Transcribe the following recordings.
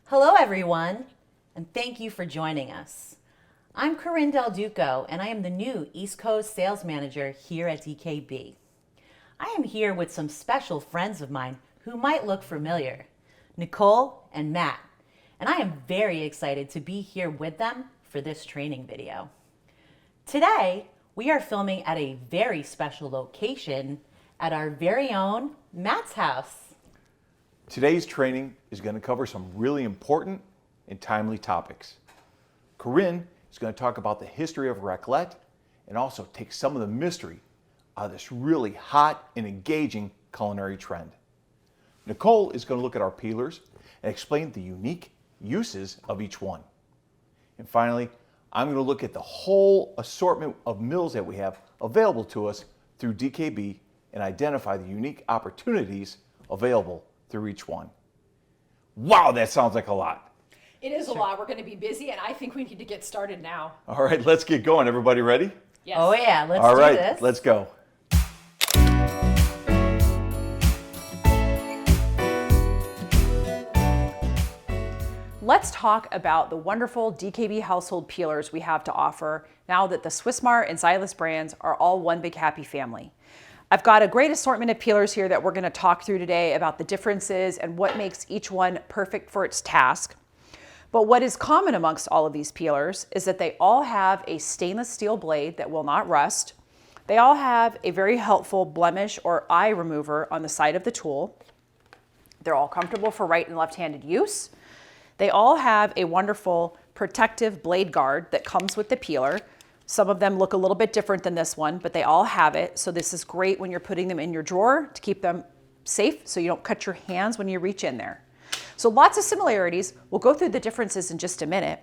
Hello everyone, and thank you for joining us. I'm Corinne Del Duco, and I am the new East Coast Sales Manager here at DKB. I am here with some special friends of mine who might look familiar, Nicole and Matt, and I am very excited to be here with them for this training video. Today, we are filming at a very special location at our very own Matt's house. Today's training is going to cover some really important and timely topics. Corinne is going to talk about the history of raclette and also take some of the mystery out of this really hot and engaging culinary trend. Nicole is going to look at our peelers and explain the unique uses of each one. And finally, I'm going to look at the whole assortment of mills that we have available to us through DKB and identify the unique opportunities available through each one. Wow, that sounds like a lot. It is a lot. We're going to be busy, and I think we need to get started now. All right, let's get going. Everybody ready? Yes. Oh yeah, let's All do right, this. let's go. Let's talk about the wonderful DKB household peelers we have to offer now that the Swissmar and Zyliss brands are all one big happy family. I've got a great assortment of peelers here that we're going to talk through today about the differences and what makes each one perfect for its task. But what is common amongst all of these peelers is that they all have a stainless steel blade that will not rust. They all have a very helpful blemish or eye remover on the side of the tool. They're all comfortable for right and left-handed use. They all have a wonderful protective blade guard that comes with the peeler. Some of them look a little bit different than this one, but they all have it. So this is great when you're putting them in your drawer to keep them safe so you don't cut your hands when you reach in there. So lots of similarities. We'll go through the differences in just a minute.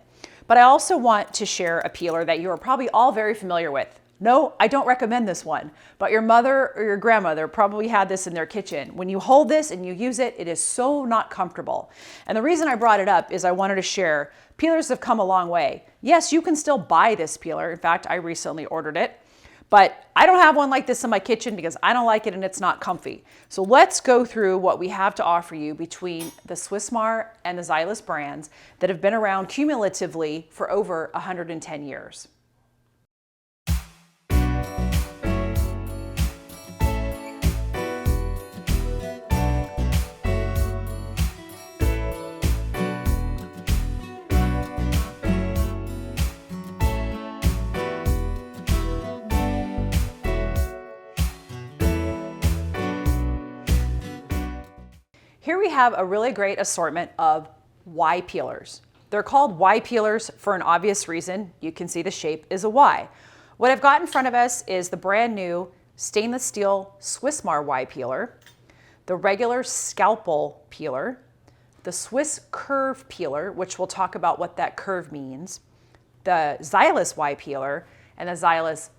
But I also want to share a peeler that you are probably all very familiar with. No, I don't recommend this one, but your mother or your grandmother probably had this in their kitchen. When you hold this and you use it, it is so not comfortable. And the reason I brought it up is I wanted to share peelers have come a long way. Yes, you can still buy this peeler. In fact, I recently ordered it, but I don't have one like this in my kitchen because I don't like it and it's not comfy. So let's go through what we have to offer you between the Swissmar and the Zyliss brands that have been around cumulatively for over 110 years. Here we have a really great assortment of Y-Peelers. They're called Y-Peelers for an obvious reason. You can see the shape is a Y. What I've got in front of us is the brand new stainless steel Swissmar Y-Peeler, the regular Scalpel peeler, the SwissCurve Peeler, which we'll talk about what that curve means, the Zyliss Y-Peeler, and the Zyliss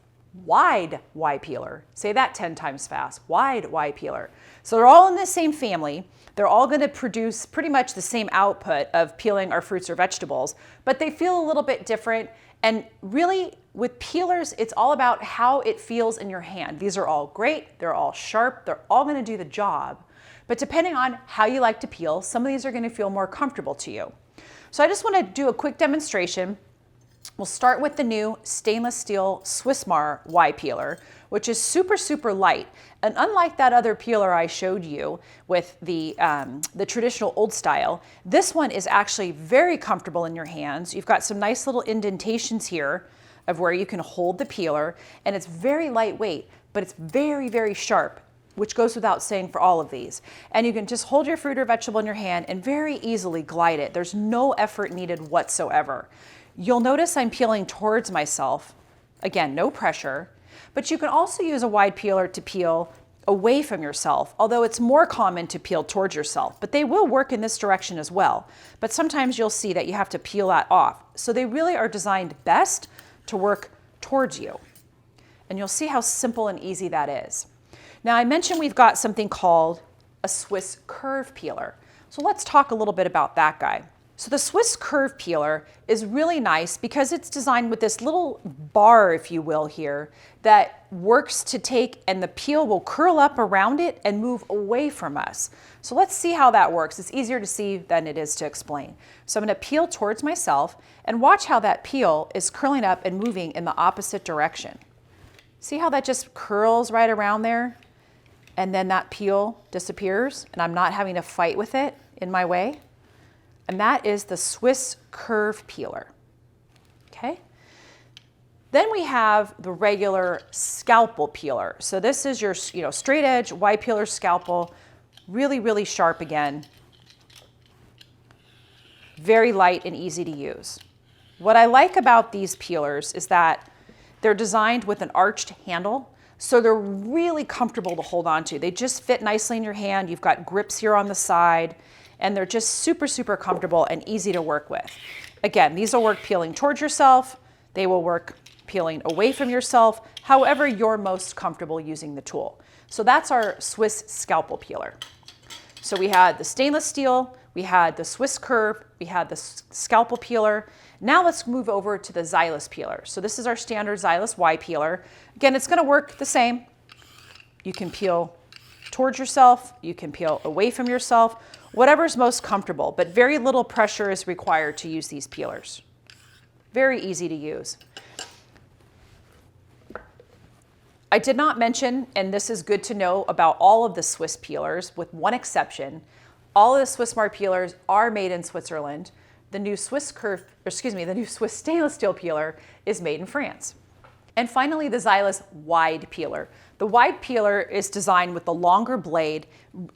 Wide Y-Peeler. Say that 10 times fast. Wide Y-Peeler. So they're all in the same family. They're all going to produce pretty much the same output of peeling our fruits or vegetables, but they feel a little bit different. And really, with peelers, it's all about how it feels in your hand. These are all great. They're all sharp. They're all going to do the job. But depending on how you like to peel, some of these are going to feel more comfortable to you. So I just want to do a quick demonstration. We'll start with the new stainless steel Swissmar Y-Peeler, which is super, super light. And unlike that other peeler I showed you with the traditional old style, this one is actually very comfortable in your hands. You've got some nice little indentations here of where you can hold the peeler, and it's very lightweight, but it's very, very sharp, which goes without saying for all of these. And you can just hold your fruit or vegetable in your hand and very easily glide it. There's no effort needed whatsoever. You'll notice I'm peeling towards myself. Again, no pressure, but you can also use a wide peeler to peel away from yourself, although it's more common to peel towards yourself, but they will work in this direction as well. But sometimes you'll see that you have to peel that off. So they really are designed best to work towards you. And you'll see how simple and easy that is. Now I mentioned we've got something called a SwissCurve Peeler. So let's talk a little bit about that guy. So the SwissCurve Peeler is really nice because it's designed with this little bar, if you will, here that works to take, and the peel will curl up around it and move away from us. So let's see how that works. It's easier to see than it is to explain. So I'm going to peel towards myself and watch how that peel is curling up and moving in the opposite direction. See how that just curls right around there? And then that peel disappears and I'm not having to fight with it in my way. And that is the SwissCurve Peeler, okay? Then we have the regular Scalpel peeler. So this is your straight edge Y-Peeler scalpel, really, really sharp again. Very light and easy to use. What I like about these peelers is that they're designed with an arched handle, so they're really comfortable to hold on to. They just fit nicely in your hand. You've got grips here on the side, and they're just super, super comfortable and easy to work with. Again, these will work peeling towards yourself. They will work peeling away from yourself, however you're most comfortable using the tool. So that's our Swiss Scalpel Peeler. So we had the stainless steel, we had the SwissCurve, we had the Scalpel Peeler. Now let's move over to the Zyliss Peeler. So this is our standard Zyliss Y-Peeler. Again, it's gonna work the same. You can peel towards yourself, you can peel away from yourself, whatever's most comfortable, but very little pressure is required to use these peelers. Very easy to use. I did not mention, and this is good to know about all of the Swiss peelers, with one exception. All of the Swissmar peelers are made in Switzerland. The new Swiss stainless steel peeler is made in France. And finally, the Zyliss Y-Peeler. The Y-Peeler is designed with the longer blade,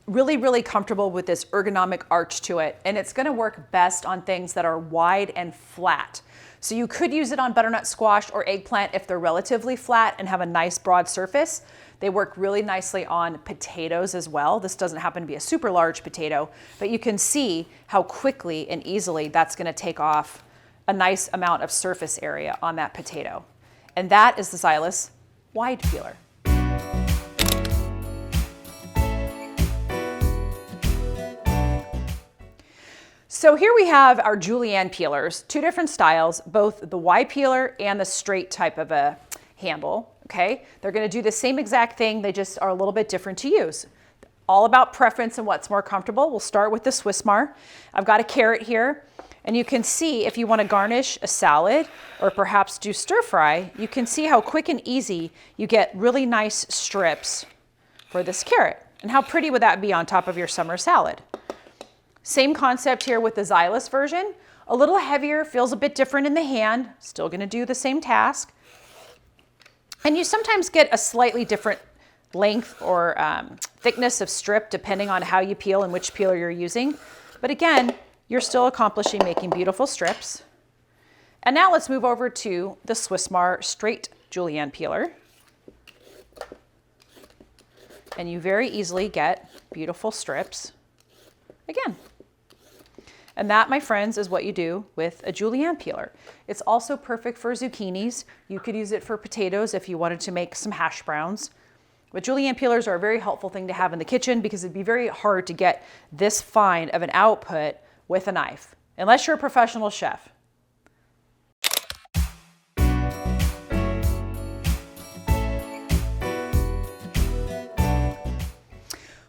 really, really comfortable with this ergonomic arch to it, and it's gonna work best on things that are wide and flat. So you could use it on butternut squash or eggplant if they're relatively flat and have a nice broad surface. They work really nicely on potatoes as well. This doesn't happen to be a super large potato, but you can see how quickly and easily that's gonna take off a nice amount of surface area on that potato. And that is the Zyliss Y-Peeler. So here we have our Julienne Peelers, two different styles, both the Y-Peeler and the straight type of a handle, okay? They're gonna do the same exact thing, they just are a little bit different to use. All about preference and what's more comfortable. We'll start with the Swissmar. I've got a carrot here, and you can see if you wanna garnish a salad or perhaps do stir fry, you can see how quick and easy you get really nice strips for this carrot. And how pretty would that be on top of your summer salad? Same concept here with the Zyliss version. A little heavier, feels a bit different in the hand, still gonna do the same task. And you sometimes get a slightly different length or thickness of strip depending on how you peel and which peeler you're using. But again, you're still accomplishing making beautiful strips. And now let's move over to the Swissmar straight Julienne Peeler. And you very easily get beautiful strips. Again. And that, my friends, is what you do with a Julienne peeler. It's also perfect for zucchinis. You could use it for potatoes if you wanted to make some hash browns. But Julienne peelers are a very helpful thing to have in the kitchen because it'd be very hard to get this fine of an output with a knife, unless you're a professional chef.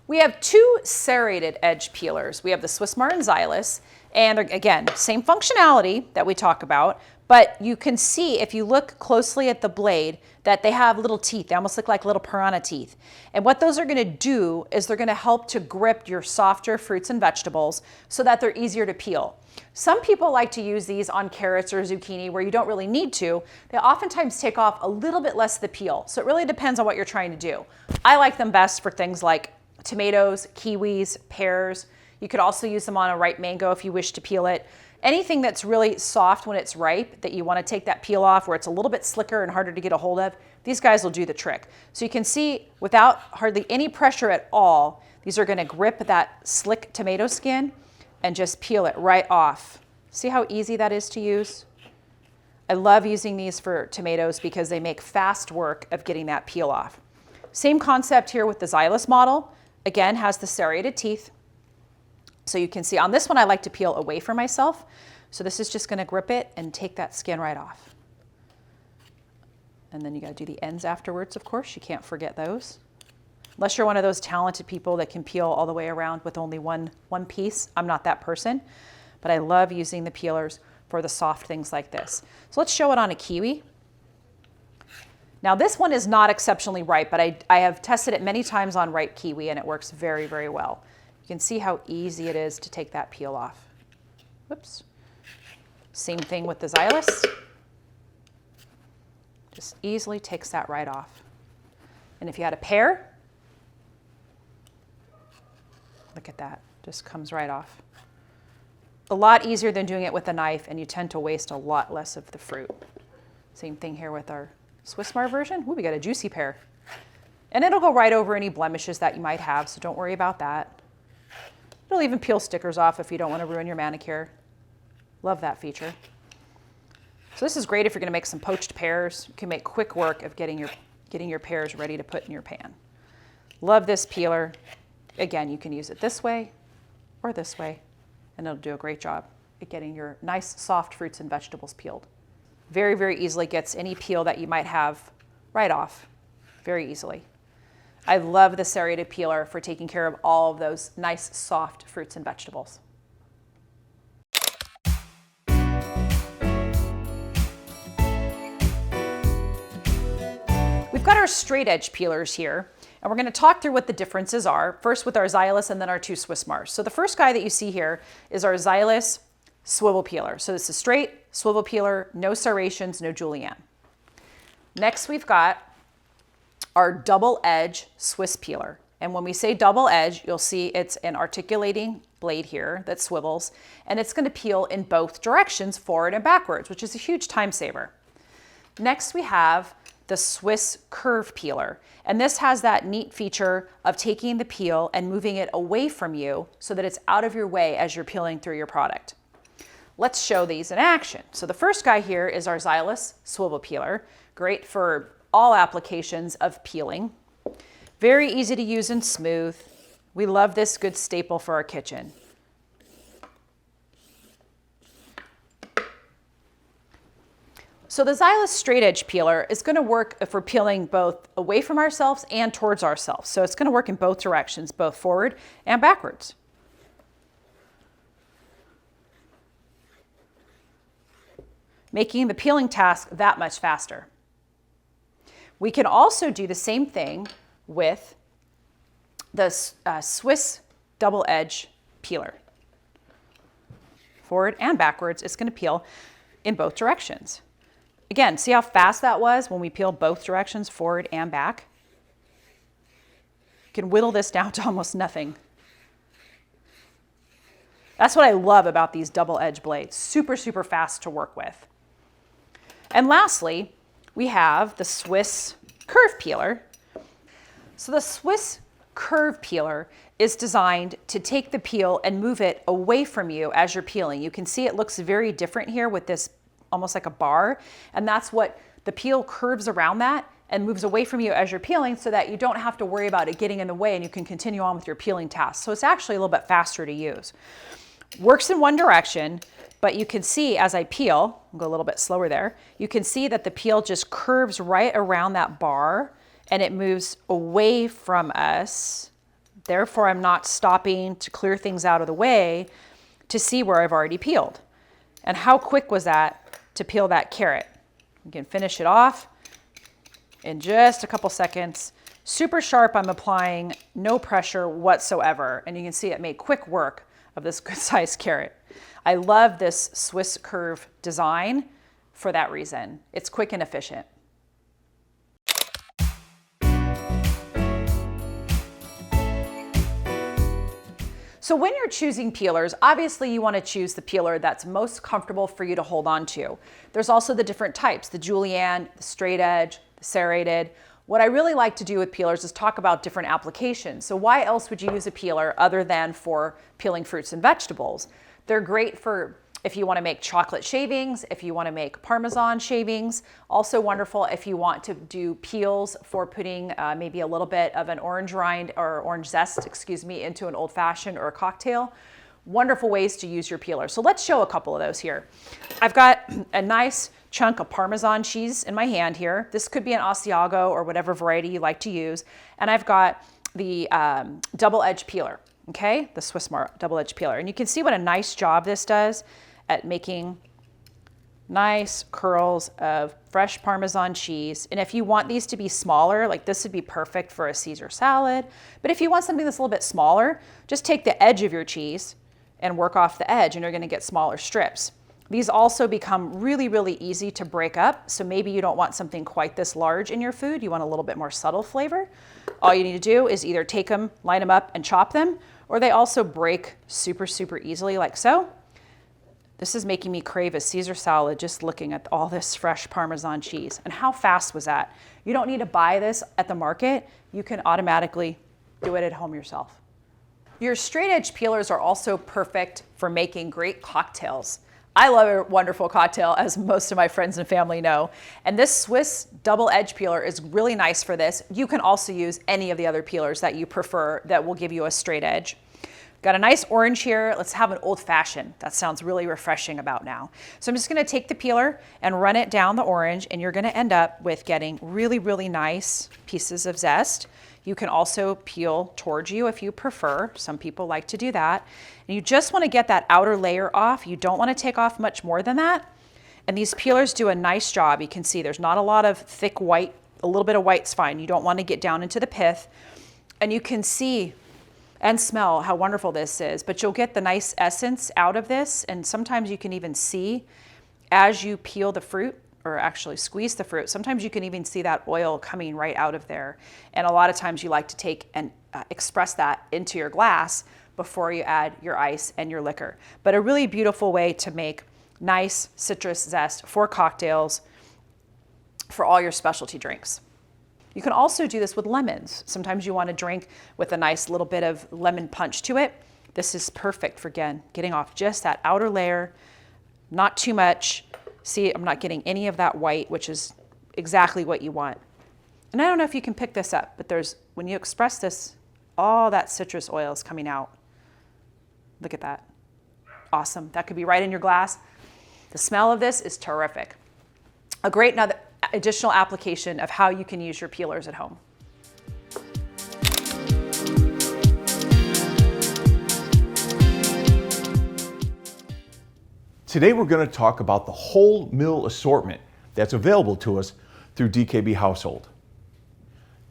We have two serrated edge peelers. We have the Swissmar and Zyliss, and again, same functionality that we talk about, but you can see if you look closely at the blade that they have little teeth. They almost look like little piranha teeth. And what those are gonna do is they're gonna help to grip your softer fruits and vegetables so that they're easier to peel. Some people like to use these on carrots or zucchini where you don't really need to. They oftentimes take off a little bit less of the peel. So it really depends on what you're trying to do. I like them best for things like tomatoes, kiwis, pears. You could also use them on a ripe mango if you wish to peel it. Anything that's really soft when it's ripe that you want to take that peel off where it's a little bit slicker and harder to get a hold of, these guys will do the trick. So you can see without hardly any pressure at all, these are going to grip that slick tomato skin and just peel it right off. See how easy that is to use? I love using these for tomatoes because they make fast work of getting that peel off. Same concept here with the Zyliss model. Again, has the serrated teeth. So you can see on this one, I like to peel away from myself. So this is just gonna grip it and take that skin right off. And then you gotta do the ends afterwards, of course. You can't forget those. Unless you're one of those talented people that can peel all the way around with only one piece. I'm not that person, but I love using the peelers for the soft things like this. So let's show it on a kiwi. Now this one is not exceptionally ripe, but I have tested it many times on ripe kiwi and it works very, very well. You can see how easy it is to take that peel off. Whoops. Same thing with the Zyliss. Just easily takes that right off. And if you had a pear, look at that, just comes right off. A lot easier than doing it with a knife, and you tend to waste a lot less of the fruit. Same thing here with our Swissmar version. Ooh, we got a juicy pear. And it'll go right over any blemishes that you might have, so don't worry about that. It'll even peel stickers off if you don't want to ruin your manicure. Love that feature. So this is great if you're going to make some poached pears. You can make quick work of getting your pears ready to put in your pan. Love this peeler. Again, you can use it this way or this way, and it'll do a great job at getting your nice soft fruits and vegetables peeled. Very, very easily gets any peel that you might have right off, very easily. I love the Serrated peeler for taking care of all of those nice soft fruits and vegetables. We've got our straight edge peelers here, and we're going to talk through what the differences are, first with our Zyliss and then our two Swissmars. So the first guy that you see here is our Zyliss Swivel Peeler. So this is straight swivel peeler, no serrations, no Julienne. Next we've got our double edge Swiss peeler. And when we say double edge, you'll see it's an articulating blade here that swivels, and it's going to peel in both directions, forward and backwards, which is a huge time saver. Next we have the SwissCurve Peeler, and this has that neat feature of taking the peel and moving it away from you so that it's out of your way as you're peeling through your product. Let's show these in action. So the first guy here is our Zyliss Swivel Peeler, great for all applications of peeling. Very easy to use and smooth. We love this good staple for our kitchen. So the Zyliss straight edge peeler is going to work if we're peeling both away from ourselves and towards ourselves. So it's going to work in both directions, both forward and backwards. Making the peeling task that much faster. We can also do the same thing with the Swiss double edge peeler. Forward and backwards, it's going to peel in both directions. Again, see how fast that was when we peel both directions, forward and back? You can whittle this down to almost nothing. That's what I love about these double edge blades. Super, super fast to work with. And lastly, we have the SwissCurve Peeler. So the SwissCurve Peeler is designed to take the peel and move it away from you as you're peeling. You can see it looks very different here with this almost like a bar, and that's what the peel curves around that and moves away from you as you're peeling so that you don't have to worry about it getting in the way and you can continue on with your peeling task. So it's actually a little bit faster to use. Works in one direction, but you can see as I peel, I'll go a little bit slower there, you can see that the peel just curves right around that bar and it moves away from us. Therefore, I'm not stopping to clear things out of the way to see where I've already peeled. And how quick was that to peel that carrot? You can finish it off in just a couple seconds. Super sharp, I'm applying no pressure whatsoever. And you can see it made quick work of this good sized carrot. I love this SwissCurve design for that reason. It's quick and efficient. So when you're choosing peelers, obviously you want to choose the peeler that's most comfortable for you to hold on to. There's also the different types, the Julienne, the straight edge, the serrated. What I really like to do with peelers is talk about different applications. So why else would you use a peeler other than for peeling fruits and vegetables? They're great for if you want to make chocolate shavings, if you want to make Parmesan shavings. Also wonderful if you want to do peels for putting maybe a little bit of an orange rind or orange zest, into an old fashioned or a cocktail. wonderful ways to use your peeler. So let's show a couple of those here. I've got a nice chunk of Parmesan cheese in my hand here. This could be an Asiago or whatever variety you like to use. And I've got the double edge peeler, okay? The Swissmar double edge peeler. And you can see what a nice job this does at making nice curls of fresh Parmesan cheese. And if you want these to be smaller, like this would be perfect for a Caesar salad. But if you want something that's a little bit smaller, just take the edge of your cheese and work off the edge and you're gonna get smaller strips. These also become really, really easy to break up. So maybe you don't want something quite this large in your food. You want a little bit more subtle flavor. All you need to do is either take them, line them up and chop them, or they also break super, super easily like so. This is making me crave a Caesar salad just looking at all this fresh Parmesan cheese. And how fast was that? You don't need to buy this at the market. You can automatically do it at home yourself. Your straight edge peelers are also perfect for making great cocktails. I love a wonderful cocktail, as most of my friends and family know. And this Swiss double edge peeler is really nice for this. You can also use any of the other peelers that you prefer that will give you a straight edge. Got a nice orange here. Let's have an old fashioned. That sounds really refreshing about now. So I'm just gonna take the peeler and run it down the orange, and you're gonna end up with getting really, really nice pieces of zest. You can also peel towards you if you prefer. Some people like to do that. And you just wanna get that outer layer off. You don't wanna take off much more than that. And these peelers do a nice job. You can see there's not a lot of thick white. A little bit of white's fine. You don't wanna get down into the pith. And you can see and smell how wonderful this is, but you'll get the nice essence out of this. And sometimes you can even see as you peel the fruit, or actually squeeze the fruit, sometimes you can even see that oil coming right out of there. And a lot of times you like to take and express that into your glass before you add your ice and your liquor. But a really beautiful way to make nice citrus zest for cocktails, for all your specialty drinks. You can also do this with lemons. Sometimes you want to drink with a nice little bit of lemon punch to it. This is perfect for, again, getting off just that outer layer, not too much. See, I'm not getting any of that white, which is exactly what you want. And I don't know if you can pick this up, but when you express this, all that citrus oil is coming out. Look at that. Awesome. That could be right in your glass. The smell of this is terrific. A great additional application of how you can use your peelers at home. Today we're going to talk about the whole mill assortment that's available to us through DKB Household.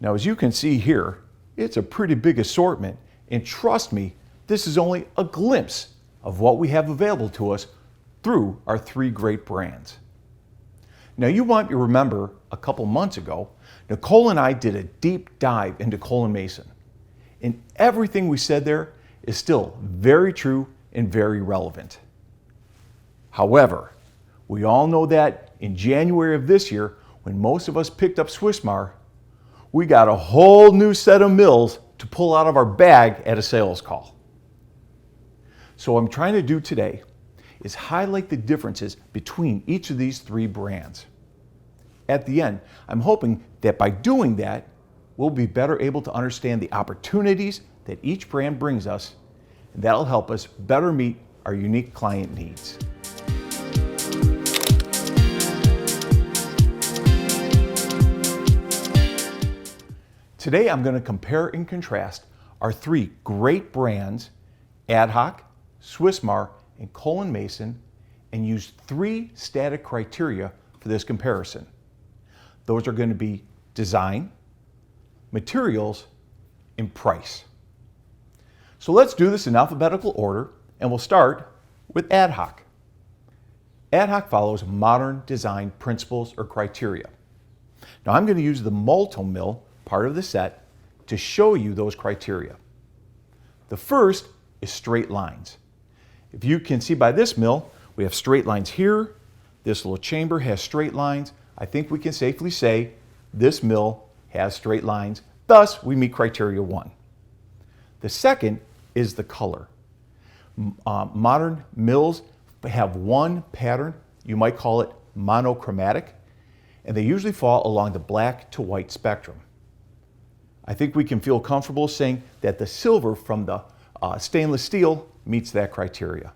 Now, as you can see here, it's a pretty big assortment, and trust me, this is only a glimpse of what we have available to us through our 3 great brands. Now, you might remember a couple months ago, Nicole and I did a deep dive into Cole & Mason, and everything we said there is still very true and very relevant. However, we all know that in January of this year, when most of us picked up Swissmar, we got a whole new set of mills to pull out of our bag at a sales call. So what I'm trying to do today is highlight the differences between each of these 3 brands. At the end, I'm hoping that by doing that, we'll be better able to understand the opportunities that each brand brings us, and that'll help us better meet our unique client needs. Today I'm going to compare and contrast our 3 great brands, AdHoc, Swissmar, and Cole & Mason, and use 3 static criteria for this comparison. Those are going to be design, materials, and price. So let's do this in alphabetical order, and we'll start with AdHoc. AdHoc follows modern design principles or criteria. Now I'm going to use the multi-mill part of the set to show you those criteria. The first is straight lines. If you can see by this mill, we have straight lines here. This little chamber has straight lines. I think we can safely say this mill has straight lines. Thus, we meet criteria 1. The second is the color. Modern mills have one pattern. You might call it monochromatic, and they usually fall along the black to white spectrum. I think we can feel comfortable saying that the silver from the stainless steel meets that criteria.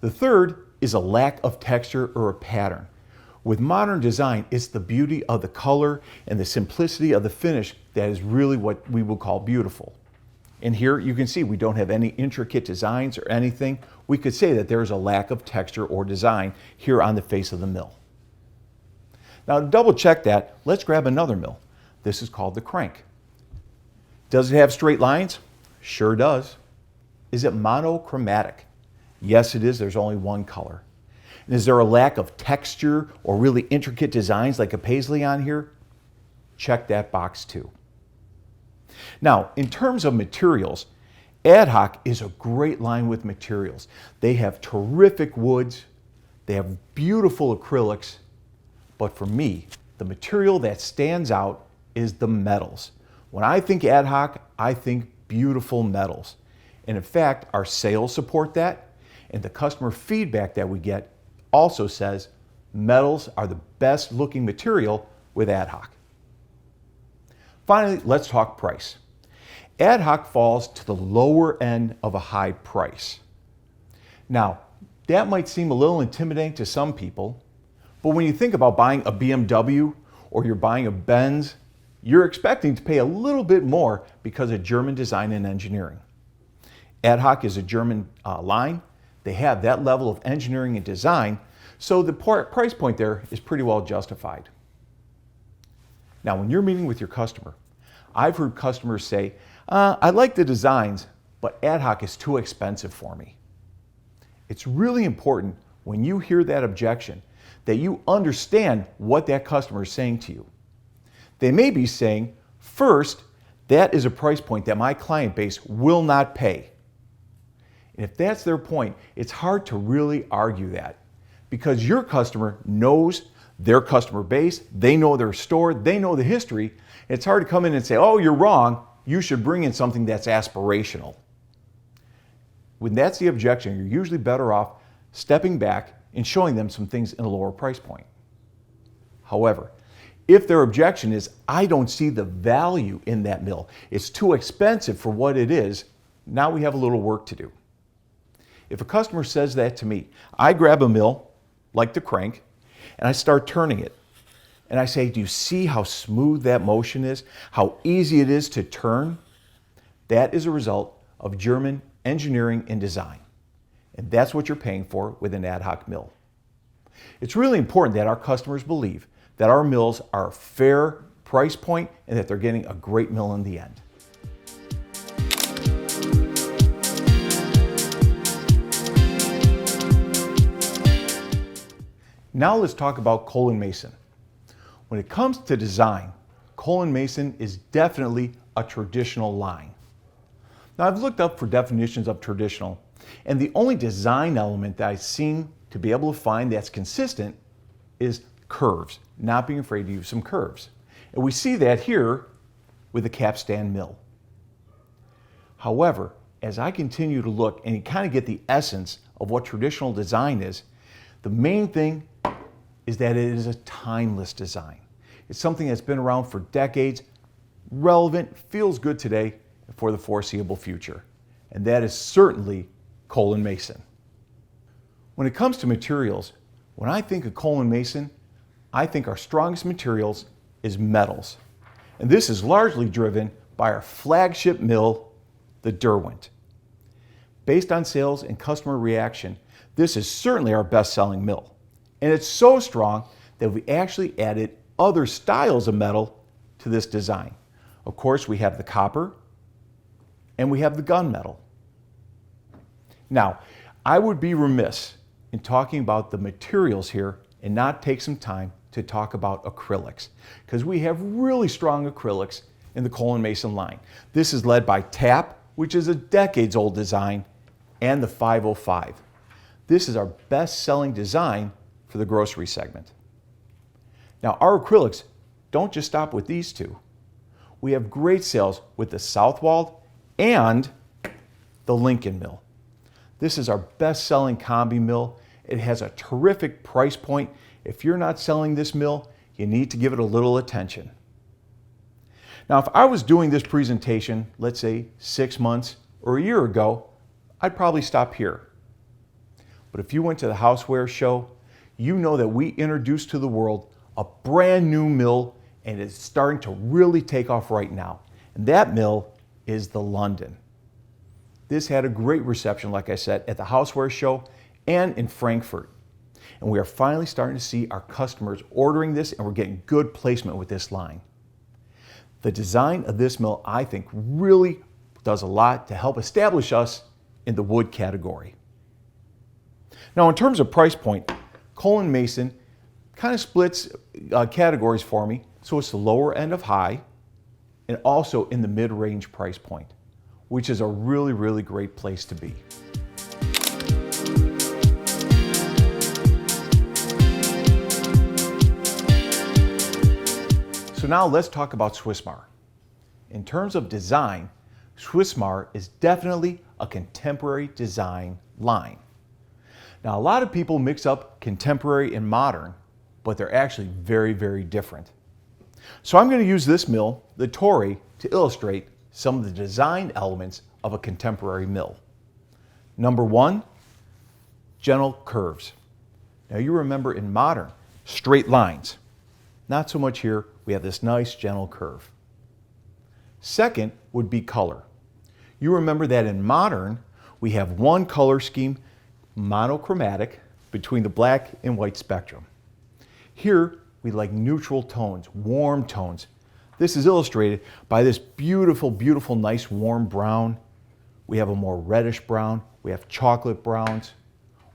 The third is a lack of texture or a pattern. With modern design, it's the beauty of the color and the simplicity of the finish that is really what we would call beautiful. And here you can see we don't have any intricate designs or anything. We could say that there's a lack of texture or design here on the face of the mill. Now to double check that, let's grab another mill. This is called the crank. Does it have straight lines? Sure does. Is it monochromatic? Yes, it is. There's only one color. And is there a lack of texture or really intricate designs like a paisley on here? Check that box too. Now, in terms of materials, AdHoc is a great line with materials. They have terrific woods, they have beautiful acrylics, but for me, the material that stands out is the metals. When I think AdHoc, I think beautiful metals. And in fact, our sales support that, and the customer feedback that we get also says metals are the best looking material with AdHoc. Finally, let's talk price. AdHoc falls to the lower end of a high price. Now, that might seem a little intimidating to some people, but when you think about buying a BMW or you're buying a Benz, you're expecting to pay a little bit more because of German design and engineering. AdHoc is a German line. They have that level of engineering and design, so the price point there is pretty well justified. Now, when you're meeting with your customer, I've heard customers say, I like the designs, but AdHoc is too expensive for me. It's really important when you hear that objection that you understand what that customer is saying to you. They may be saying, first, that is a price point that my client base will not pay. And if that's their point, it's hard to really argue that because your customer knows their customer base, they know their store, they know the history. It's hard to come in and say, oh, you're wrong, you should bring in something that's aspirational. When that's the objection, you're usually better off stepping back and showing them some things in a lower price point. However, if their objection is, I don't see the value in that mill, it's too expensive for what it is, now we have a little work to do. If a customer says that to me, I grab a mill, like the crank, and I start turning it. And I say, do you see how smooth that motion is? How easy it is to turn? That is a result of German engineering and design. And that's what you're paying for with an AdHoc mill. It's really important that our customers believe that our mills are a fair price point and that they're getting a great mill in the end. Now let's talk about Cole & Mason. When it comes to design, Cole & Mason is definitely a traditional line. Now I've looked up for definitions of traditional, and the only design element that I've seen to be able to find that's consistent is curves, not being afraid to use some curves. And we see that here with the capstan mill. However, as I continue to look and you kind of get the essence of what traditional design is, the main thing is that it is a timeless design. It's something that's been around for decades, relevant, feels good today for the foreseeable future. And that is certainly Cole & Mason. When it comes to materials, when I think of Cole & Mason, I think our strongest materials is metals. And this is largely driven by our flagship mill, the Derwent. Based on sales and customer reaction, this is certainly our best-selling mill. And it's so strong that we actually added other styles of metal to this design. Of course, we have the copper and we have the gunmetal. Now, I would be remiss in talking about the materials here and not take some time to talk about acrylics, because we have really strong acrylics in the Cole & Mason line. This is led by TAP, which is a decades-old design, and the 505. This is our best-selling design for the grocery segment. Now, our acrylics don't just stop with these two. We have great sales with the Southwald and the Lincoln mill. This is our best-selling combi mill. It has a terrific price point. If you're not selling this mill, you need to give it a little attention. Now, if I was doing this presentation, let's say 6 months or a year ago, I'd probably stop here. But if you went to the Houseware show, you know that we introduced to the world a brand new mill, and it's starting to really take off right now. And that mill is the London. This had a great reception, like I said, at the Houseware show and in Frankfurt. And we are finally starting to see our customers ordering this, and we're getting good placement with this line. The design of this mill, I think, really does a lot to help establish us in the wood category. Now, in terms of price point, Cole & Mason kind of splits categories for me. So it's the lower end of high and also in the mid-range price point, which is a really, really great place to be. So now let's talk about Swissmar. In terms of design, Swissmar is definitely a contemporary design line. Now, a lot of people mix up contemporary and modern, but they're actually very, very different. So I'm going to use this mill, the Torrey, to illustrate some of the design elements of a contemporary mill. Number one, gentle curves. Now you remember in modern, straight lines. Not so much here, we have this nice gentle curve. Second would be color. You remember that in modern, we have one color scheme, monochromatic, between the black and white spectrum. Here, we like neutral tones, warm tones. This is illustrated by this beautiful, beautiful, nice warm brown. We have a more reddish brown. We have chocolate browns.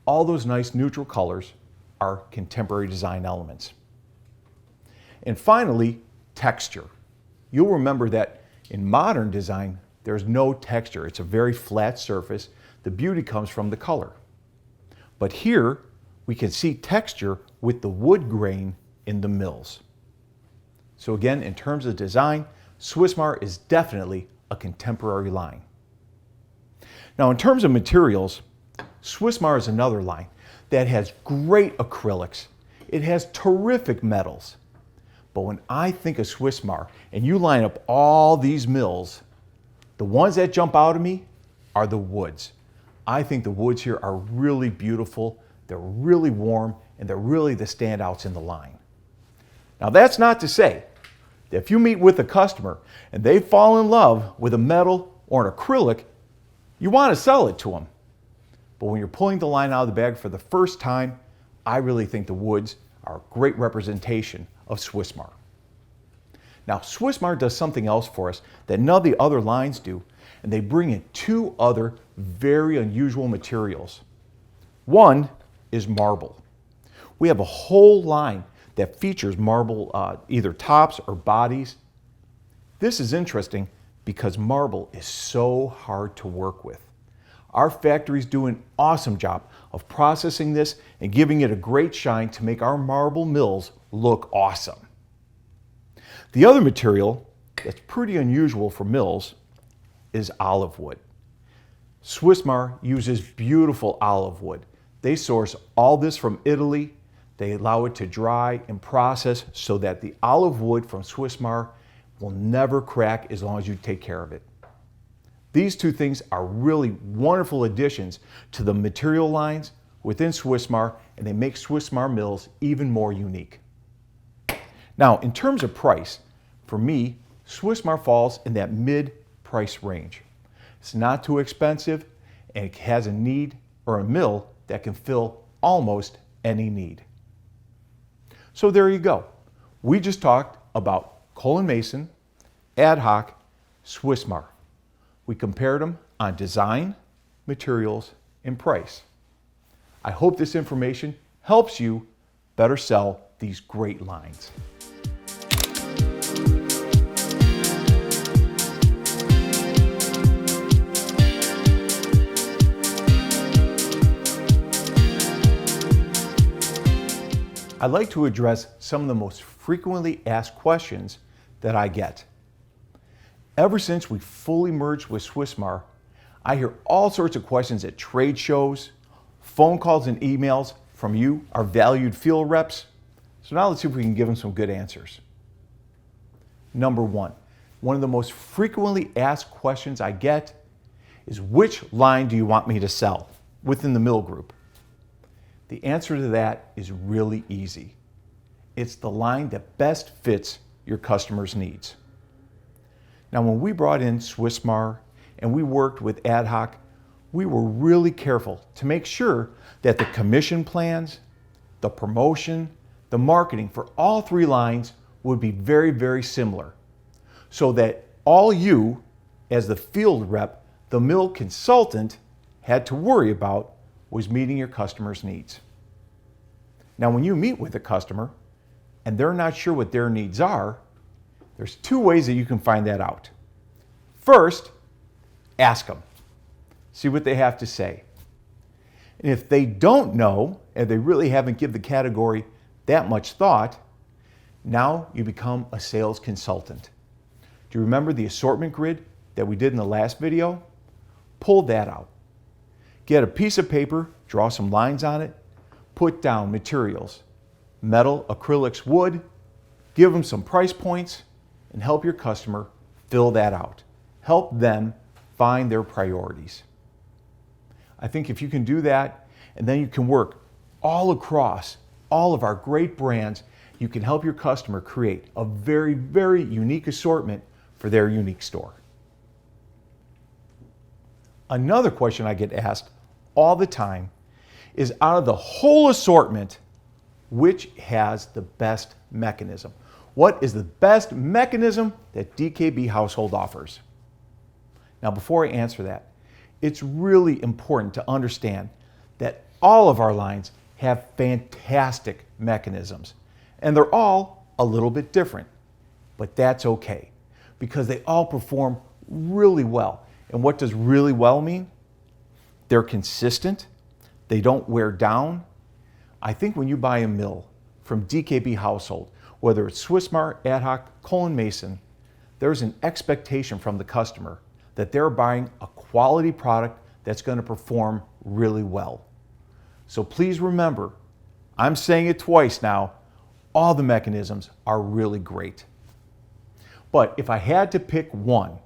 All those nice neutral colors are contemporary design elements. And finally, texture. You'll remember that in modern design, there's no texture. It's a very flat surface. The beauty comes from the color. But here, we can see texture with the wood grain in the mills. So again, in terms of design, Swissmar is definitely a contemporary line. Now in terms of materials, Swissmar is another line that has great acrylics. It has terrific metals. But when I think of Swissmar and you line up all these mills, the ones that jump out at me are the woods. I think the woods here are really beautiful, they're really warm, and they're really the standouts in the line. Now that's not to say that if you meet with a customer and they fall in love with a metal or an acrylic, you want to sell it to them. But when you're pulling the line out of the bag for the first time, I really think the woods are a great representation of Swissmar. Now Swissmar does something else for us that none of the other lines do, and they bring in two other very unusual materials. One is marble. We have a whole line that features marble, either tops or bodies. This is interesting because marble is so hard to work with. Our factories do an awesome job of processing this and giving it a great shine to make our marble mills look awesome. The other material that's pretty unusual for mills is olive wood. Swissmar uses beautiful olive wood. They source all this from Italy. They allow it to dry and process so that the olive wood from Swissmar will never crack as long as you take care of it. These two things are really wonderful additions to the material lines within Swissmar, and they make Swissmar mills even more unique. Now, in terms of price, for me, Swissmar falls in that mid-price range. It's not too expensive, and it has a need or a mill that can fill almost any need. So there you go. We just talked about Cole & Mason, AdHoc, Swissmar. We compared them on design, materials, and price. I hope this information helps you better sell these great lines. I'd like to address some of the most frequently asked questions that I get. Ever since we fully merged with Swissmar, I hear all sorts of questions at trade shows, phone calls and emails from you, our valued field reps. So now let's see if we can give them some good answers. Number one of the most frequently asked questions I get is which line do you want me to sell within the mill group? The answer to that is really easy. It's the line that best fits your customer's needs. Now, when we brought in Swissmar and we worked with AdHoc, we were really careful to make sure that the commission plans, the promotion, the marketing for all three lines would be very, very similar, so that all you, as the field rep, the mill consultant, had to worry about was meeting your customer's needs. Now, when you meet with a customer and they're not sure what their needs are, there's two ways that you can find that out. First, ask them. See what they have to say. And if they don't know, and they really haven't given the category that much thought, now you become a sales consultant. Do you remember the assortment grid that we did in the last video? Pull that out. Get a piece of paper, draw some lines on it, put down materials, metal, acrylics, wood, give them some price points, and help your customer fill that out. Help them find their priorities. I think if you can do that, and then you can work all across all of our great brands, you can help your customer create a very, very unique assortment for their unique store. Another question I get asked all the time is, out of the whole assortment, which has the best mechanism? What is the best mechanism that DKB Household offers? Now, before I answer that, it's really important to understand that all of our lines have fantastic mechanisms, and they're all a little bit different, but that's okay because they all perform really well. And what does really well mean? They're consistent, they don't wear down. I think when you buy a mill from DKB Household, whether it's Swissmar, AdHoc, Cole & Mason, there's an expectation from the customer that they're buying a quality product that's going to perform really well. So please remember, I'm saying it twice now, all the mechanisms are really great. But if I had to pick one,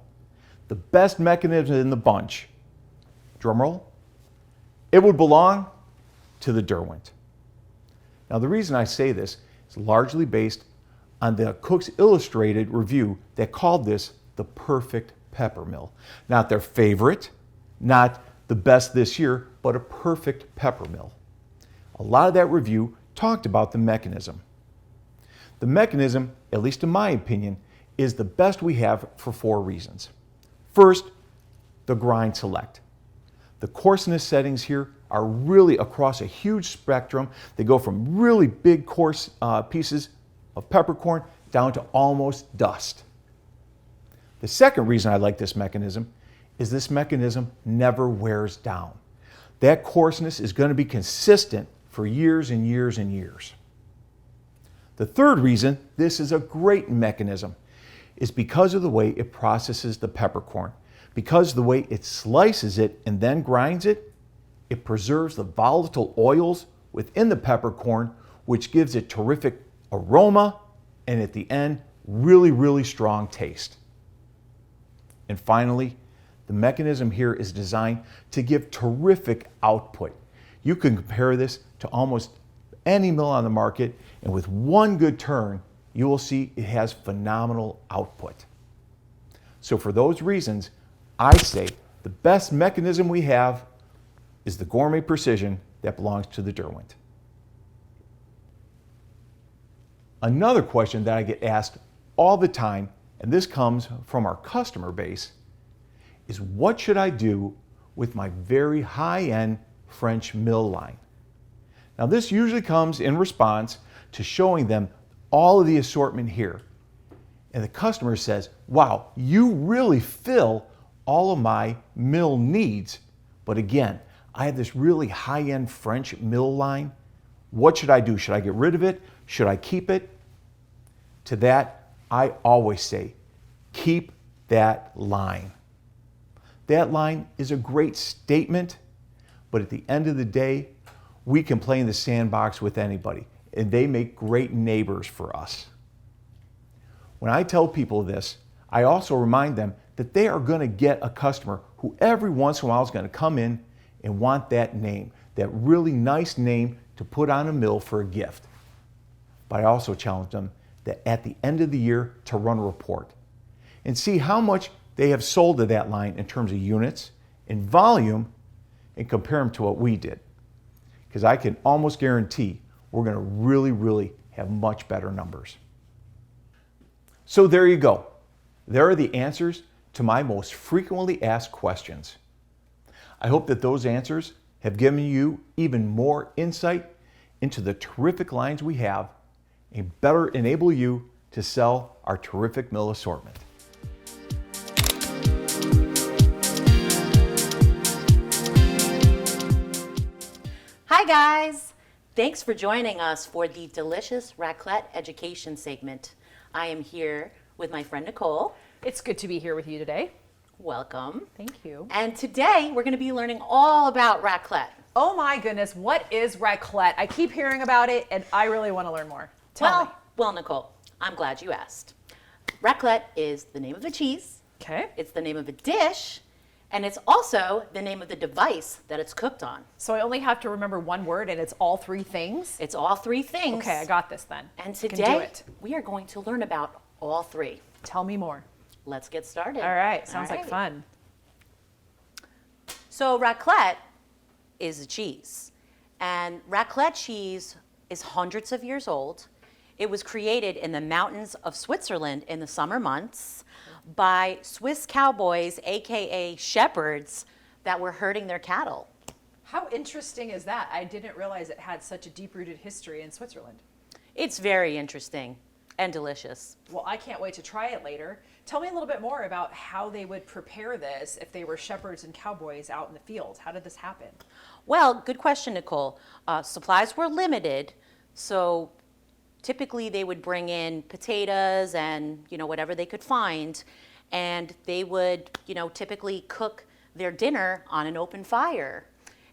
the best mechanism in the bunch, drumroll, it would belong to the Derwent. Now, the reason I say this is largely based on the Cook's Illustrated review that called this the perfect pepper mill. Not their favorite, not the best this year, but a perfect pepper mill. A lot of that review talked about the mechanism. The mechanism, at least in my opinion, is the best we have for 4 reasons. First, the grind select. The coarseness settings here are really across a huge spectrum. They go from really big coarse pieces of peppercorn down to almost dust. The second reason I like this mechanism is this mechanism never wears down. That coarseness is going to be consistent for years and years and years. The third reason this is a great mechanism is because of the way it processes the peppercorn. Because of the way it slices it and then grinds it, it preserves the volatile oils within the peppercorn, which gives it terrific aroma and at the end, really, really strong taste. And finally, the mechanism here is designed to give terrific output. You can compare this to almost any mill on the market, and with one good turn, you will see it has phenomenal output. So for those reasons, I say the best mechanism we have is the Gourmet Precision that belongs to the Derwent. Another question that I get asked all the time, and this comes from our customer base, is what should I do with my very high-end French mill line? Now, this usually comes in response to showing them all of the assortment here. And the customer says, wow, you really fill all of my mill needs. But again, I have this really high-end French mill line. What should I do? Should I get rid of it? Should I keep it? To that, I always say, keep that line. That line is a great statement, but at the end of the day, we can play in the sandbox with anybody, and they make great neighbors for us. When I tell people this, I also remind them that they are going to get a customer who every once in a while is going to come in and want that name, that really nice name to put on a mill for a gift. But I also challenge them that at the end of the year to run a report and see how much they have sold to that line in terms of units and volume and compare them to what we did. Because I can almost guarantee we're going to really have much better numbers. So there you go. There are the answers to my most frequently asked questions. I hope that those answers have given you even more insight into the terrific lines we have and better enable you to sell our terrific mill assortment. Hi guys! Thanks for joining us for the delicious raclette education segment. I am here with my friend Nicole. It's good to be here with you today. Welcome. Thank you. And today we're going to be learning all about raclette. Oh my goodness, what is raclette? I keep hearing about it and I really want to learn more. Tell me. Well, Nicole, I'm glad you asked. Raclette is the name of a cheese. Okay. It's the name of a dish. And it's also the name of the device that it's cooked on. So I only have to remember one word and it's all three things? It's all three things. Okay, I got this then. And Can do today it. we are going to learn about all three. Tell me more. Let's get started. All right, sounds All like right. fun. So raclette is a cheese. And raclette cheese is hundreds of years old. It was created in the mountains of Switzerland in the summer months by Swiss cowboys, AKA shepherds, that were herding their cattle. How interesting is that? I didn't realize it had such a deep-rooted history in Switzerland. It's very interesting and delicious. Well, I can't wait to try it later. Tell me a little bit more about how they would prepare this if they were shepherds and cowboys out in the field. How did this happen? Well, good question, Nicole. Supplies were limited, so typically they would bring in potatoes and, whatever they could find, and they would, typically cook their dinner on an open fire.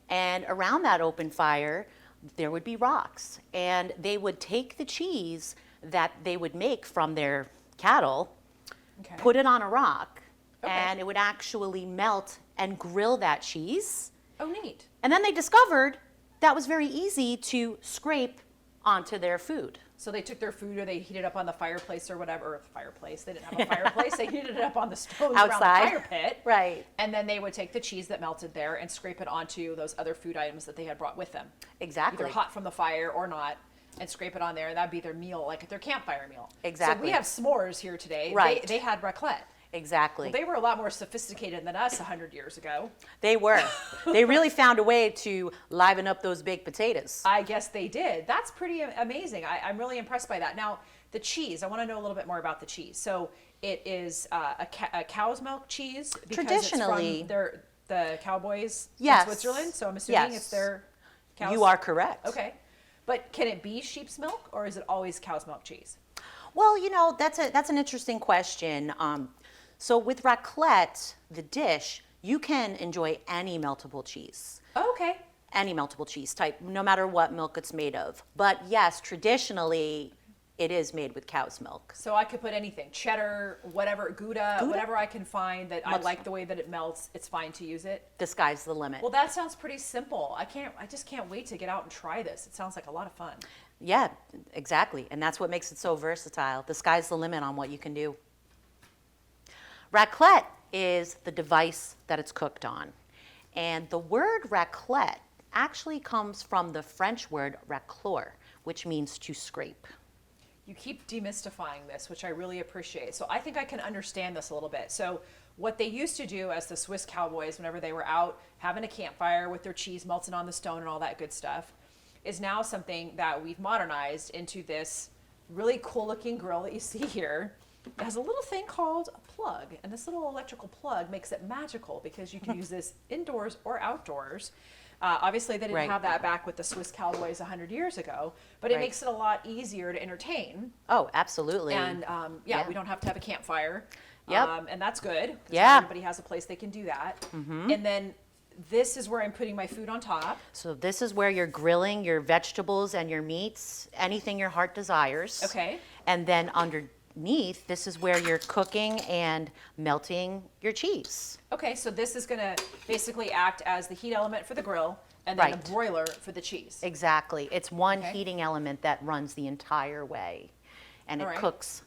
And around that open fire, there would be rocks, and they would take the cheese that they would make from their cattle, Okay. put it on a rock, Okay. and it would actually melt and grill that cheese. Oh, neat. And then they discovered that was very easy to scrape onto their food. So they took their food or they heated it up on the fireplace or whatever. Or the fireplace. They didn't have a fireplace. They heated it up on the stove around the Outside. fire pit. Right. And then they would take the cheese that melted there and scrape it onto those other food items that they had brought with them. Exactly. Either hot from the fire or not. And scrape it on there. And that'd be their meal, like their campfire meal. Exactly. So we have s'mores here today. Right. They had raclette. Exactly. Well, they were a lot more sophisticated than us 100 years ago. They were. They really found a way to liven up those baked potatoes. I guess they did. That's pretty amazing. I'm really impressed by that. Now, the cheese, I want to know a little bit more about the cheese. So it is a cow's milk cheese because Traditionally- it's from the cowboys Yes. in Switzerland. So I'm assuming Yes. it's their cow's. You are correct. Okay. But can it be sheep's milk or is it always cow's milk cheese? Well, that's an interesting question. So with raclette, the dish, you can enjoy any meltable cheese. Oh, okay. Any meltable cheese type, no matter what milk it's made of. But yes, traditionally, it is made with cow's milk. So I could put anything, cheddar, whatever, Gouda, whatever I can find that I like the way that it melts, it's fine to use it. The sky's the limit. Well, that sounds pretty simple. I just can't wait to get out and try this. It sounds like a lot of fun. Yeah, exactly. And that's what makes it so versatile. The sky's the limit on what you can do. Raclette is the device that it's cooked on. And the word raclette actually comes from the French word racleur, which means to scrape. You keep demystifying this, which I really appreciate. So I think I can understand this a little bit. So what they used to do as the Swiss cowboys, whenever they were out having a campfire with their cheese melting on the stone and all that good stuff, is now something that we've modernized into this really cool looking grill that you see here. It has a little thing called a plug, and this little electrical plug makes it magical because you can use this indoors or outdoors. Obviously, they didn't Right. have that back with the Swiss cowboys 100 years ago, but it Right. makes it a lot easier to entertain. Oh, absolutely. And Yeah. we don't have to have a campfire. Yep. And that's good. 'Cause Yeah. not everybody has a place they can do that. And then this is where I'm putting my food on top. So this is where you're grilling your vegetables and your meats, anything your heart desires. Okay. And then underneath, this is where you're cooking and melting your cheese. Okay, so this is gonna basically act as the heat element for the grill and then Right. the broiler for the cheese. Exactly. It's one Okay. heating element that runs the entire way, and it All right. cooks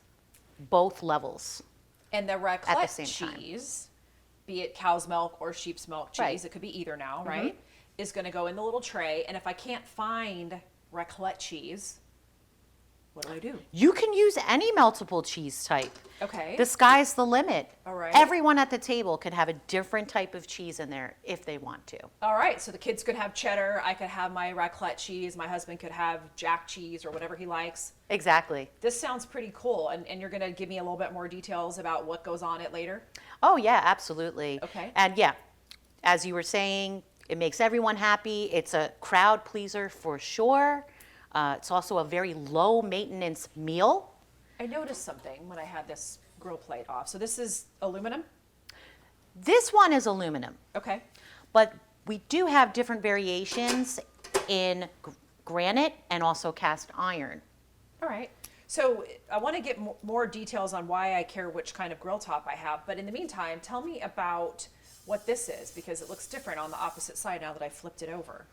both levels. And the At the raclette same time. cheese, be it cow's milk or sheep's milk cheese, Right. it could be either now, right? Is gonna go in the little tray, and if I can't find raclette cheese, what do? You can use any meltable cheese type. Okay. The sky's the limit. All right. Everyone at the table can have a different type of cheese in there if they want to. All right, so the kids could have cheddar, I could have my raclette cheese, my husband could have jack cheese or whatever he likes. Exactly. This sounds pretty cool, and you're gonna give me a little bit more details about what goes on it later? Oh, yeah, absolutely. Okay. And yeah, as you were saying, it makes everyone happy. It's a crowd pleaser for sure. It's also a very low maintenance meal. I noticed something when I had this grill plate off. So this is aluminum? This one is aluminum, Okay. but we do have different variations in granite and also cast iron. All right. So I want to get more details on why I care which kind of grill top I have. But in the meantime, tell me about what this is, because it looks different on the opposite side now that I flipped it over.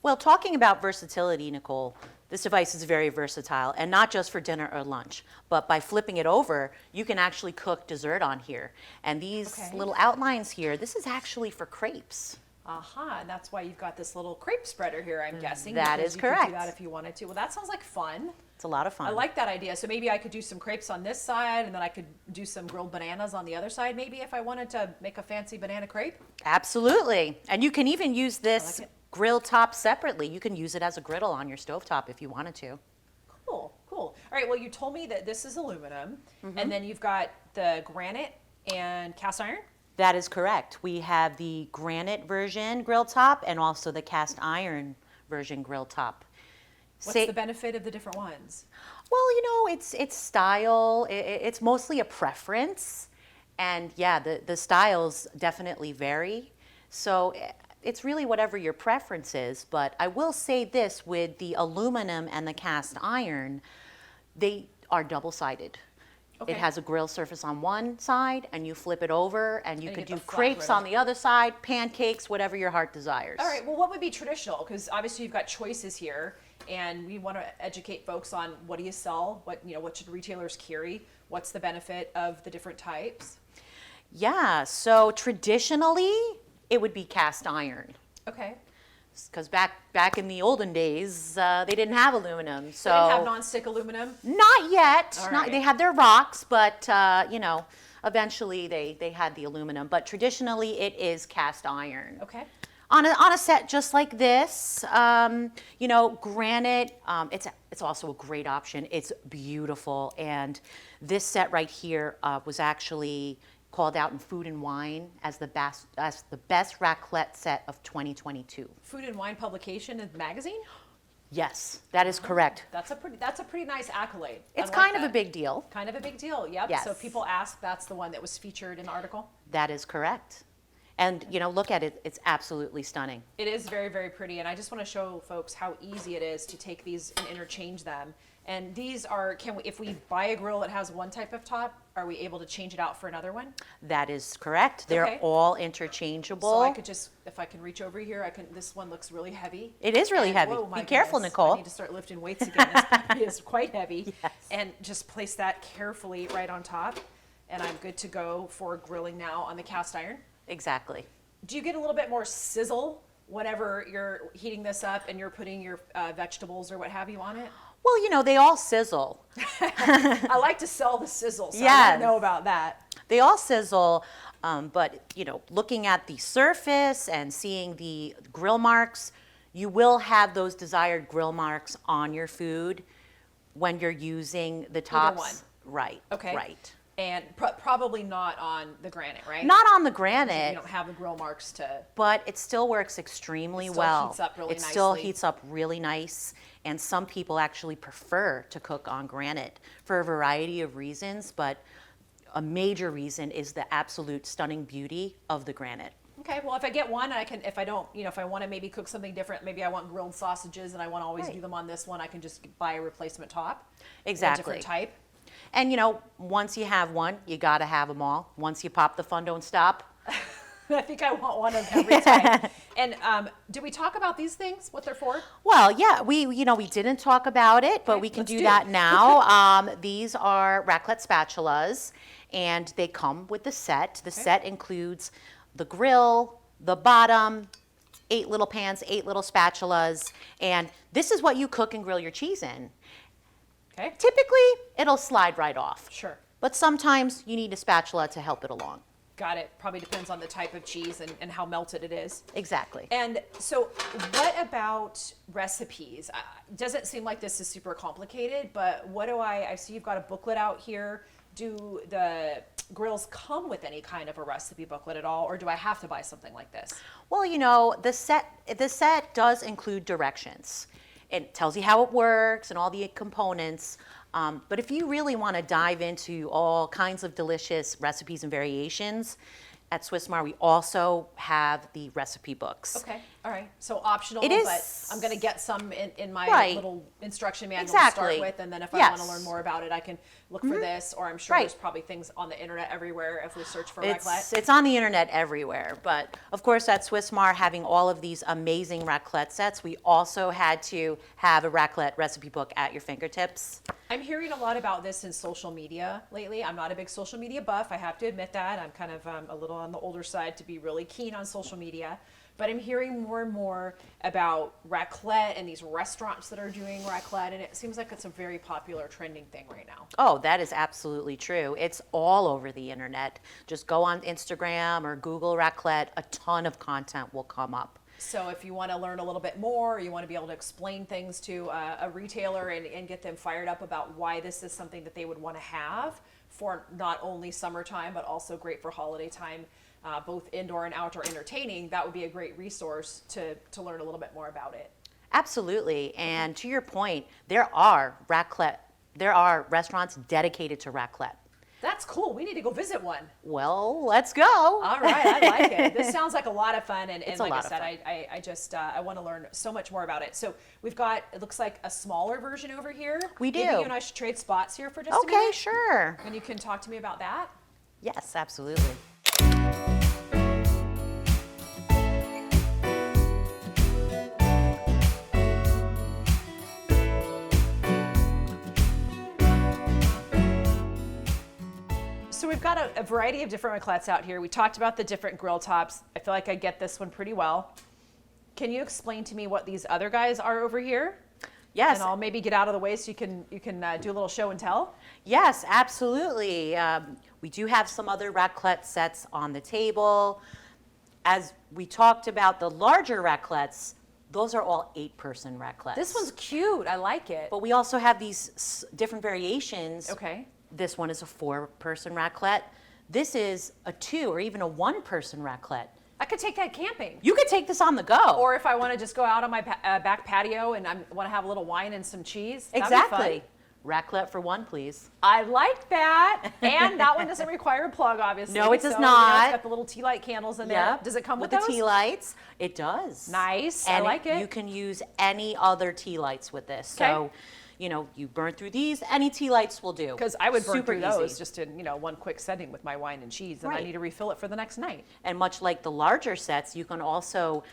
Well, talking about versatility, Nicole, this device is very versatile, and not just for dinner or lunch, but by flipping it over, you can actually cook dessert on here. And these Okay. little outlines here, this is actually for crepes. Aha, and that's why you've got this little crepe spreader here, I'm guessing. That because is you could correct. do that if you wanted to. Well, that sounds like fun. It's a lot of fun. I like that idea. So maybe I could do some crepes on this side, and then I could do some grilled bananas on the other side, maybe, if I wanted to make a fancy banana crepe. Absolutely. And you can even use this it. grill top separately. You can use it as a griddle on your stovetop if you wanted to. Cool, cool. All right, well, you told me that this is aluminum, Mm-hmm. and then you've got the granite and cast iron. That is correct. We have the granite version grill top and also the cast iron version grill top. What's the benefit of the different ones? Well, it's style. It's mostly a preference. And yeah, the styles definitely vary. So it's really whatever your preference is. But I will say this, with the aluminum and the cast iron, they are double-sided. Okay. It has a grill surface on one side, and you flip it over, and you And you could get do the flat crepes griddle. on the other side, pancakes, whatever your heart desires. All right, well, what would be traditional? Because obviously you've got choices here, and we want to educate folks on what do you sell, what should retailers carry, what's the benefit of the different types. Yeah, so traditionally, it would be cast iron. Okay. Because back in the olden days, they didn't have aluminum. So They didn't have nonstick aluminum. not yet. All Not, right. They had their rocks, but eventually they had the aluminum. But traditionally, it is cast iron. Okay. On a set just like this, granite. It's also a great option. It's beautiful, and this set right here was actually called out in Food and Wine as the best raclette set of 2022. Food and Wine Publication and Magazine. Yes, that is correct. That's a pretty nice accolade. I It's like kind of a that. big deal. Kind of a big deal. Yep. Yes. So if people ask, that's the one that was featured in the article. That is correct. And look at it. It's absolutely stunning. It is very, very pretty, and I just want to show folks how easy it is to take these and interchange them. And these are, if we buy a grill that has one type of top, are we able to change it out for another one? That is correct. They're Okay. all interchangeable. So I could just, if I can reach over here, this one looks really heavy. It is really And- heavy. whoa, my Be careful, goodness, Nicole. I need to start lifting weights again. It is quite heavy. Yes. And just place that carefully right on top. And I'm good to go for grilling now on the cast iron. Exactly. Do you get a little bit more sizzle whenever you're heating this up and you're putting your vegetables or what have you on it? Well, they all sizzle. I like to sell the sizzle, so I Yes. don't know about that. They all sizzle, but looking at the surface and seeing the grill marks, you will have those desired grill marks on your food when you're using the tops. one. Right. Okay. Right. And probably not on the granite, right? Not on the You granite, don't have the grill marks to. but it still works extremely It still well. heats up really It still nicely. heats up really nice, and some people actually prefer to cook on granite for a variety of reasons, but a major reason is the absolute stunning beauty of the granite. Okay, well, if I get one, I can. If I don't, if I want to maybe cook something different, maybe I want grilled sausages and I want to always Right. do them on this one, I can just buy a replacement top. Exactly. A different type. And you know, once you have one, you got to have them all. Once you pop the fun don't stop. I think I want one of every time. And did we talk about these things, what they're for? Well, yeah, we didn't talk about it, but we can do that now. These are Raclette spatulas, and they come with the set. The set includes the grill, the bottom, 8 little pans, 8 little spatulas, and this is what you cook and grill your cheese in. Okay. Typically, it'll slide right off. Sure. But sometimes you need a spatula to help it along. Got it. Probably depends on the type of cheese and how melted it is. Exactly. And so what about recipes? Doesn't seem like this is super complicated, but what do I see you've got a booklet out here. Do the grills come with any kind of a recipe booklet at all, or do I have to buy something like this? Well, you know, the set does include directions. It tells you how it works and all the components. But if you really want to dive into all kinds of delicious recipes and variations, at Swissmar we also have the recipe books. Okay, all right. So optional, It is, but I'm going to get some in my right. little instruction manual to Exactly. start with, and then if I Yes. want to learn more about it, I can look for this, or I'm sure Right. there's probably things on the internet everywhere if we search for raclette. It's on the internet everywhere. But of course, at Swissmar, having all of these amazing raclette sets, we also had to have a raclette recipe book at your fingertips. I'm hearing a lot about this in social media lately. I'm not a big social media buff. I have to admit that. I'm kind of a little on the older side to be really keen on social media. But I'm hearing more and more about raclette and these restaurants that are doing raclette. And it seems like it's a very popular trending thing right now. Oh, that is absolutely true. It's all over the internet. Just go on Instagram or Google raclette. A ton of content will come up. So if you want to learn a little bit more, you want to be able to explain things to a retailer and get them fired up about why this is something that they would want to have for not only summertime, but also great for holiday time, both indoor and outdoor entertaining, that would be a great resource to learn a little bit more about it. Absolutely. And to your point, there are restaurants dedicated to raclette. That's cool. We need to go visit one. Well, let's go. All right, I like it. This sounds like a lot of fun, and It's like a I lot of said, fun. I want to learn so much more about it. So we've got, it looks like a smaller version over here. We do. Maybe you and I should trade spots here for just a Okay, minute. sure. And you can talk to me about that. Yes, absolutely. So we've got a variety of different raclettes out here. We talked about the different grill tops. I feel like I get this one pretty well. Can you explain to me what these other guys are over here? Yes. And I'll maybe get out of the way so you can do a little show and tell. Yes, absolutely. We do have some other raclette sets on the table. As we talked about the larger raclettes, those are all 8-person raclettes. This one's cute. I like it. But we also have these different variations. Okay. This one is a 4-person raclette. This is a 2 or even a 1-person raclette. I could take that camping. You could take this on the go. Or if I want to just go out on my back patio and I want to have a little wine and some cheese. That'd be Exactly. fun. Raclette for 1, please. I like that. And that one doesn't require a plug, obviously. No, it does So, you know, not. it's got the little tea light candles in there. Yep. Does it come with the those? tea lights? It does. Nice. And I like it. You can use any other tea lights with this. Okay. So, you know, you burn through these, any tea lights will do. Because I would burn Super through those easy. just in, one quick setting with my wine and cheese, and I Right. need to refill it for the next night. And much like the larger sets, you can also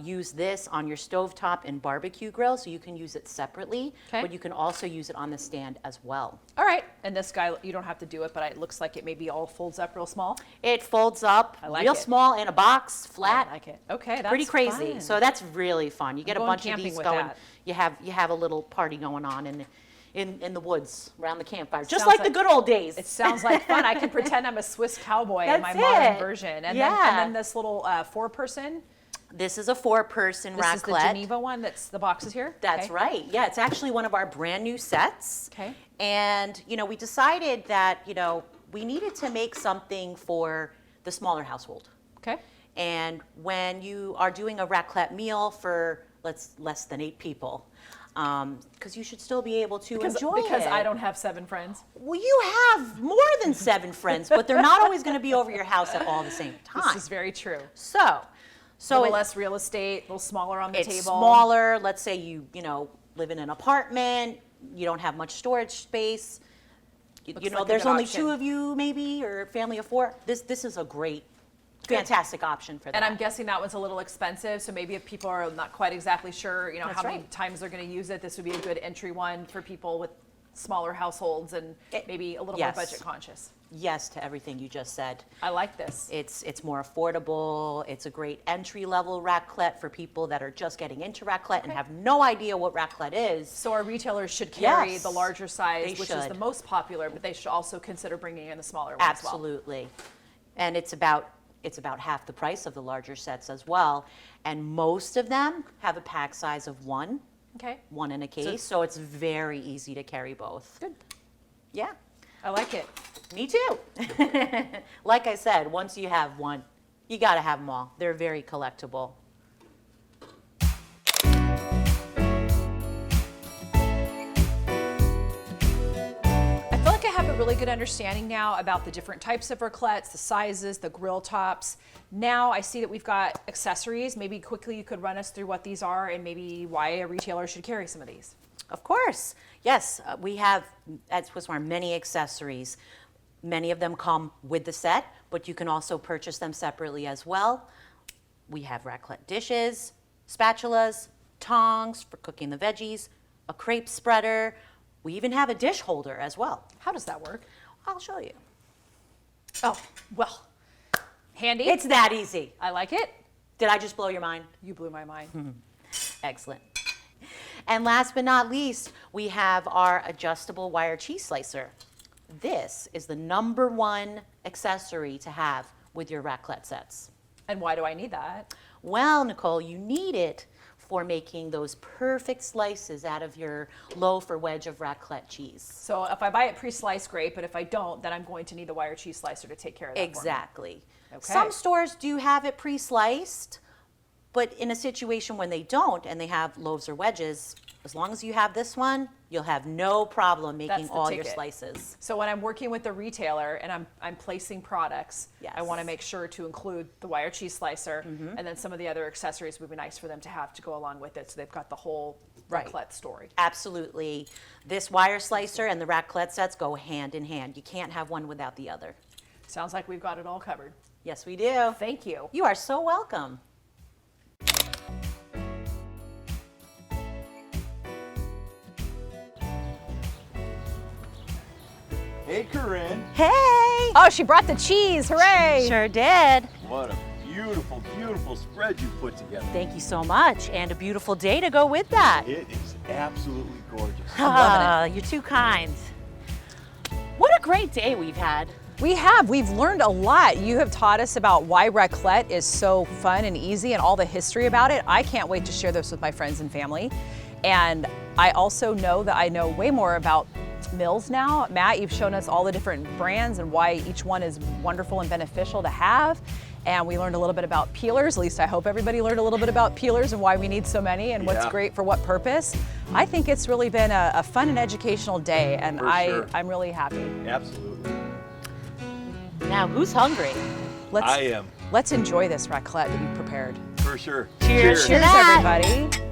use this on your stovetop and barbecue grill, so you can use it separately, Okay. but you can also use it on the stand as well. All right. And this guy, you don't have to do it, but it looks like it maybe all folds up real small. It folds up I like real it. small in a box, flat. I like it. Okay, that's Pretty crazy. fun. So that's really fun. You get a going bunch of camping these with going. that. You have a little party going on in the woods around the campfire, just Sounds like the like- good old days. It sounds like fun. I can pretend I'm a Swiss cowboy in my That's modern it. version. And Yeah. then this little 4-person. This is a 4-person This is the raclette. Geneva one. That's the boxes here. That's Okay. right. Yeah, it's actually one of our brand new sets. Okay. And, we decided that, we needed to make something for the smaller household. Okay. And when you are doing a raclette meal for less than 8 people, because you should still be able to enjoy it. Because I don't have 7 friends. Well, you have more than 7 friends, but they're not always going to be over your house at all the same time. This is very true. So A little it- less real estate, a little smaller on the it's table. smaller. Let's say you live in an apartment, you don't have much storage space. You know, like a there's good only option. 2 of you maybe, or a family of 4. This is a great, fantastic option for that. And I'm guessing that one's a little expensive, so maybe if people are not quite exactly sure, you know, That's how many right. times they're going to use it, this would be a good entry one for people with smaller households and maybe a little yes. more budget conscious. Yes to everything you just said. I like this. It's more affordable. It's a great entry-level raclette for people that are just getting into raclette and have no idea what raclette is. So our retailers should carry Yes, the larger size, they which is the should. most popular, but they should also consider bringing in the smaller ones as well. Absolutely. And it's about half the price of the larger sets as well. And most of them have a pack size of 1, Okay, 1 in a case, so it's very easy to carry both. good. Yeah, I like it. me too. Like I said, once you have one, you got to have them all. They're very collectible. I feel like I have a really good understanding now about the different types of raclettes, the sizes, the grill tops. Now I see that we've got accessories. Maybe quickly you could run us through what these are and maybe why a retailer should carry some of these. Of course. Yes, we have at Swissmar many accessories. Many of them come with the set, but you can also purchase them separately as well. We have raclette dishes, spatulas, tongs for cooking the veggies, a crepe spreader. We even have a dish holder as well. How does that work? I'll show you. Oh, well, handy. It's that easy. I like it. Did I just blow your mind? You blew my mind. Excellent. And last but not least, we have our adjustable wire cheese slicer. This is the #1 accessory to have with your raclette sets. And why do I need that? Well, Nicole, you need it for making those perfect slices out of your loaf or wedge of raclette cheese. So if I buy it pre-sliced, great, but if I don't, then I'm going to need the wire cheese slicer to take care of that Exactly. Okay. Some stores do have it pre-sliced, but in a situation when they don't and they have loaves or wedges, as long as you have this one, you'll have no problem making That's the all your ticket. slices. So when I'm working with the retailer and I'm placing products, Yes. I want to make sure to include the wire cheese slicer and then some of the other accessories would be nice for them to have to go along with it so they've got the whole Right. raclette story. Absolutely. This wire slicer and the raclette sets go hand in hand. You can't have one without the other. Sounds like we've got it all covered. Yes, we do. Thank you. You are so welcome. Hey, Corinne. Hey! Oh, she brought the cheese. Hooray! Sure did. What a beautiful, beautiful spread you put together. Thank you so much. And a beautiful day to go with that. It is absolutely gorgeous. Ah, you're too kind. What a great day we've had. We have. We've learned a lot. You have taught us about why raclette is so fun and easy and all the history about it. I can't wait to share this with my friends and family. And I also know that I know way more about mills now. Matt, you've shown us all the different brands and why each one is wonderful and beneficial to have. And we learned a little bit about peelers. At least I hope everybody learned a little bit about peelers and why we need so many and what's Yeah. great for what purpose. I think it's really been a fun and educational day, and For sure. I'm really happy. Absolutely. Now, who's hungry? Let's I am, Let's enjoy this raclette that you prepared. for sure. Cheers. Cheers, that. everybody.